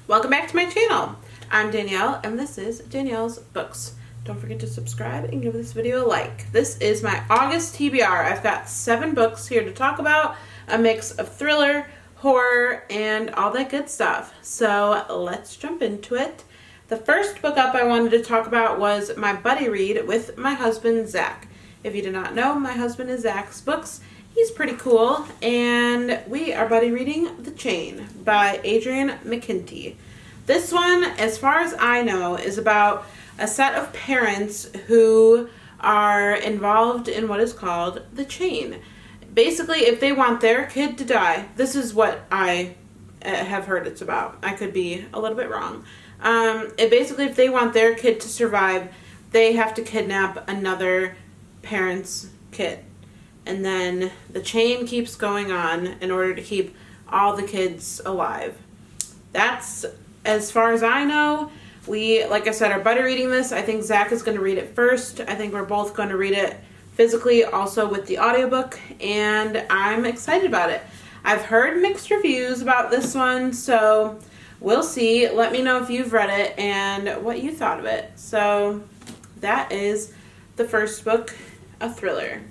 Welcome back to my channel. I'm Danielle and this is Danielle's Books. Don't forget to subscribe and give this video a like. This is my August TBR. I've got 7 books here to talk about, a mix of thriller, horror, and all that good stuff. So let's jump into it. The first book up I wanted to talk about was my buddy read with my husband, Zach. If you do not know, my husband is Zach's Books. He's pretty cool, and we are buddy reading The Chain by Adrienne McKinty. This one, as far as I know, is about a set of parents who are involved in what is called the chain. Basically, if they want their kid to die, this is what I have heard it's about. I could be a little bit wrong. Basically, if they want their kid to survive, they have to kidnap another parent's kid. And then the chain keeps going on in order to keep all the kids alive. That's as far as I know. We, like I said, are buddy reading this. I think Zach is going to read it first. I think we're both going to read it physically, also with the audiobook, and I'm excited about it. I've heard mixed reviews about this one, so we'll see. Let me know if you've read it and what you thought of it. So that is the first book, a thriller.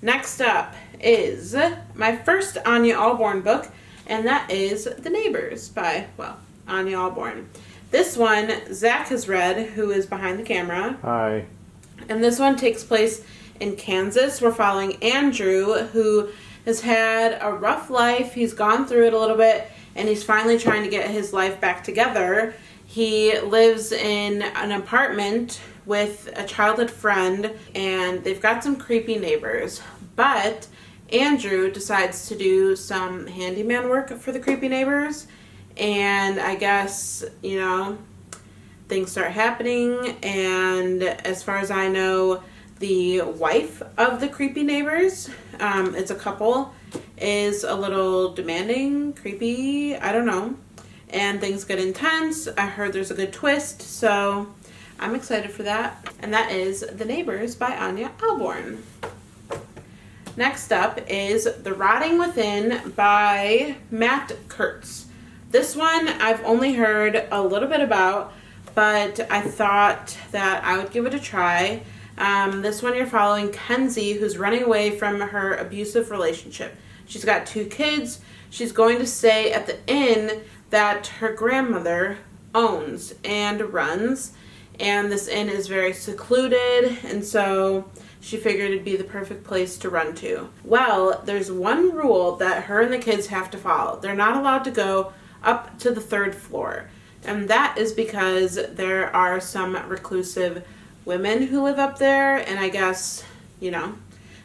Next up is my first Anya Allborn book, and that is The Neighbors by, Anya Allborn. This one, Zach has read, who is behind the camera. Hi. And this one takes place in Kansas. We're following Andrew, who has had a rough life. He's gone through it a little bit, and he's finally trying to get his life back together. He lives in an apartment with a childhood friend, and they've got some creepy neighbors. But Andrew decides to do some handyman work for the creepy neighbors. And I guess, things start happening, and as far as I know, the wife of the creepy neighbors, it's a couple, is a little demanding, creepy, I don't know, and things get intense. I heard there's a good twist, so I'm excited for that. And that is The Neighbors by Anya Allborn. Next up is The Rotting Within by Matt Kurtz. This one I've only heard a little bit about, but I thought that I would give it a try. This one you're following Kenzie, who's running away from her abusive relationship. She's got 2 kids. She's going to stay at the inn that her grandmother owns and runs. And this inn is very secluded, and so she figured it'd be the perfect place to run to. Well, there's one rule that her and the kids have to follow. They're not allowed to go up to the 3rd floor. And that is because there are some reclusive women who live up there, and I guess,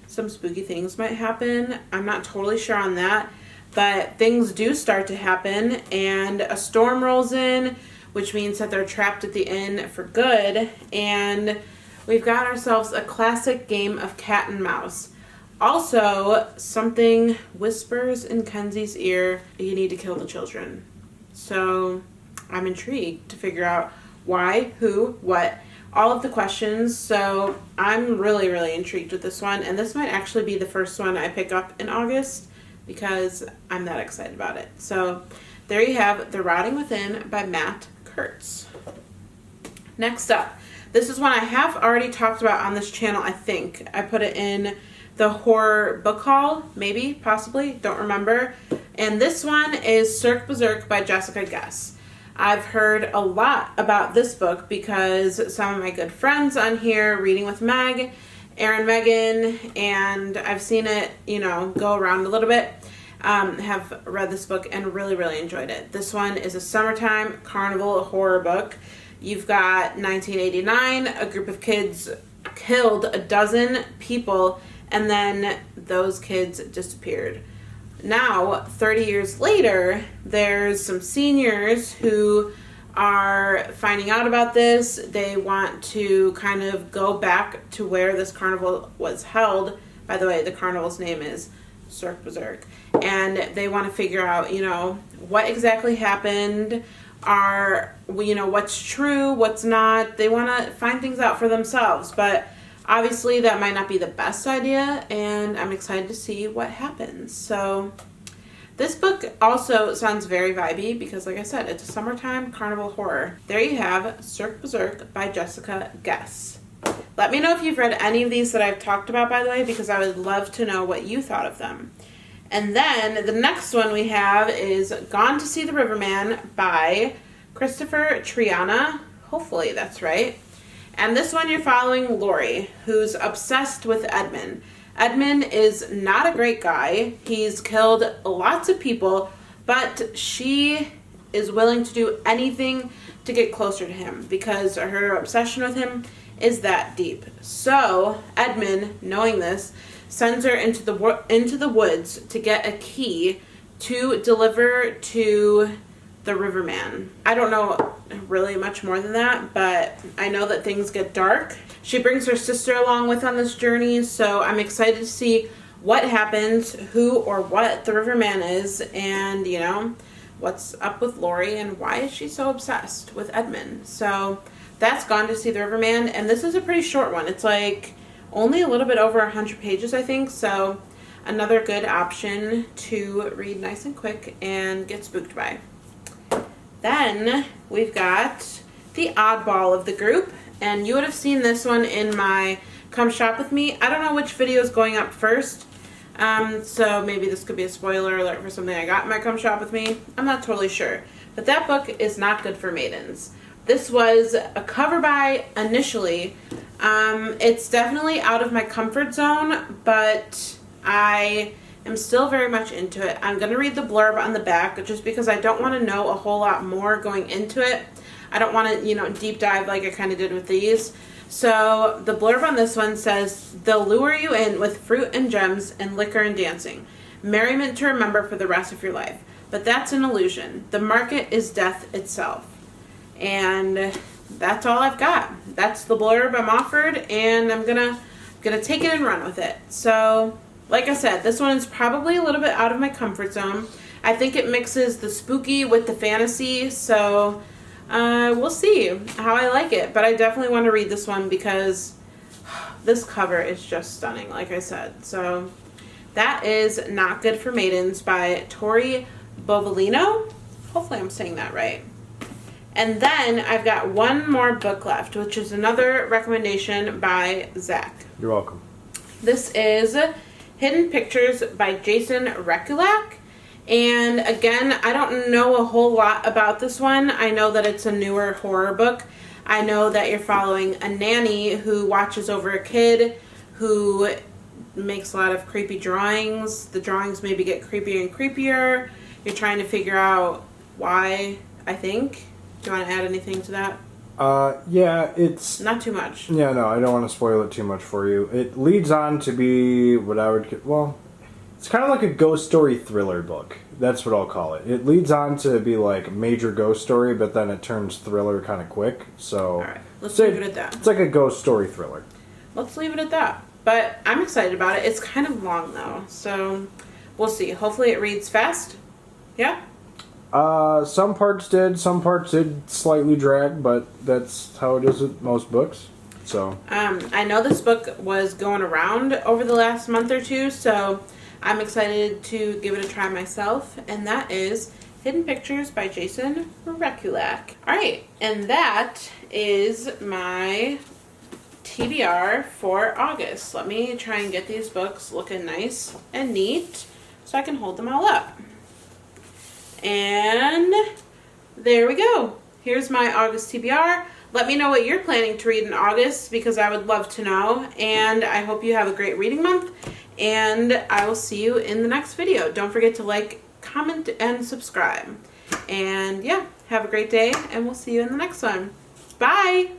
some spooky things might happen. I'm not totally sure on that, but things do start to happen, and a storm rolls in, which means that they're trapped at the inn for good, and we've got ourselves a classic game of cat and mouse. Also, something whispers in Kenzie's ear, you need to kill the children. So I'm intrigued to figure out why, who, what, all of the questions. So I'm really, really intrigued with this one. And this might actually be the first one I pick up in August because I'm that excited about it. So there you have The Rotting Within by Matt Kurtz. Next up, this is one I have already talked about on this channel, I think. I put it in the horror book haul, maybe, possibly, don't remember. And this one is Circe Berserk by Jessica Guess. I've heard a lot about this book because some of my good friends on here, Reading with Meg, Erin Megan, and I've seen it, go around a little bit, have read this book and really, really enjoyed it. This one is a summertime carnival horror book. You've got 1989, a group of kids killed a dozen people, and then those kids disappeared. Now, 30 years later, there's some seniors who are finding out about this. They want to kind of go back to where this carnival was held. By the way, the carnival's name is Circe Berserk. And they want to figure out, what exactly happened, what's true, what's not. They want to find things out for themselves, but obviously that might not be the best idea, and I'm excited to see what happens. So This book also sounds very vibey because, like I said, it's a summertime carnival horror. There you have Circe Berserk by Jessica Guess. Let me know if you've read any of these that I've talked about, by the way, because I would love to know what you thought of them. And then the next one we have is Gone to See the Riverman by Christopher Triana. Hopefully that's right. And this one you're following Lori, who's obsessed with Edmund. Edmund is not a great guy. He's killed lots of people, but she is willing to do anything to get closer to him because her obsession with him is that deep. So Edmund, knowing this, sends her into the woods to get a key to deliver to the Riverman. I don't know really much more than that, but I know that things get dark. She brings her sister along with on this journey, so I'm excited to see what happens, who or what the Riverman is, and, you know, what's up with Lori and why is she so obsessed with Edmund. So that's Gone to See the Riverman, and this is a pretty short one. It's like only a little bit over 100 pages, I think, so another good option to read nice and quick and get spooked by. Then we've got the oddball of the group, and you would have seen this one in my Come Shop With Me. I don't know which video is going up first, so maybe this could be a spoiler alert for something I got in my Come Shop With Me. I'm not totally sure, but that book is not good for maidens. This was a cover buy initially. It's definitely out of my comfort zone, but I am still very much into it. I'm going to read the blurb on the back just because I don't want to know a whole lot more going into it. I don't want to, you know, deep dive like I kind of did with these. So the blurb on this one says, they'll lure you in with fruit and gems and liquor and dancing. Merriment to remember for the rest of your life. But that's an illusion. The market is death itself. And that's all I've got. That's the blurb I'm offered, and I'm gonna take it and run with it. So, like I said, this one is probably a little bit out of my comfort zone. I think it mixes the spooky with the fantasy, so we'll see how I like it. But I definitely want to read this one because this cover is just stunning, like I said. So that is Not Good for Maidens by Tori Bovalino. Hopefully I'm saying that right. And then I've got one more book left, which is another recommendation by Zach. You're welcome. This is Hidden Pictures by Jason Rekulak. And again, I don't know a whole lot about this one. I know that it's a newer horror book. I know that you're following a nanny who watches over a kid who makes a lot of creepy drawings. The drawings maybe get creepier and creepier. You're trying to figure out why, I think. Do you want to add anything to that? Yeah, it's... Not too much. Yeah, no, I don't want to spoil it too much for you. It leads on to be what I would... Well, it's kind of like a ghost story thriller book. That's what I'll call it. It leads on to be like a major ghost story, but then it turns thriller kind of quick, so... Alright, let's leave it at that. It's like a ghost story thriller. Let's leave it at that. But I'm excited about it. It's kind of long, though, so we'll see. Hopefully it reads fast. Yeah? Some parts did slightly drag, but that's how it is with most books. So I know this book was going around over the last month or two, so I'm excited to give it a try myself, and that is Hidden Pictures by Jason Rekulak. Alright, and that is my TBR for August. Let me try and get these books looking nice and neat so I can hold them all up. And there we go. Here's my August TBR. Let me know what you're planning to read in August because I would love to know. And I hope you have a great reading month. And I will see you in the next video. Don't forget to like, comment, and subscribe. And yeah, have a great day. And we'll see you in the next one. Bye!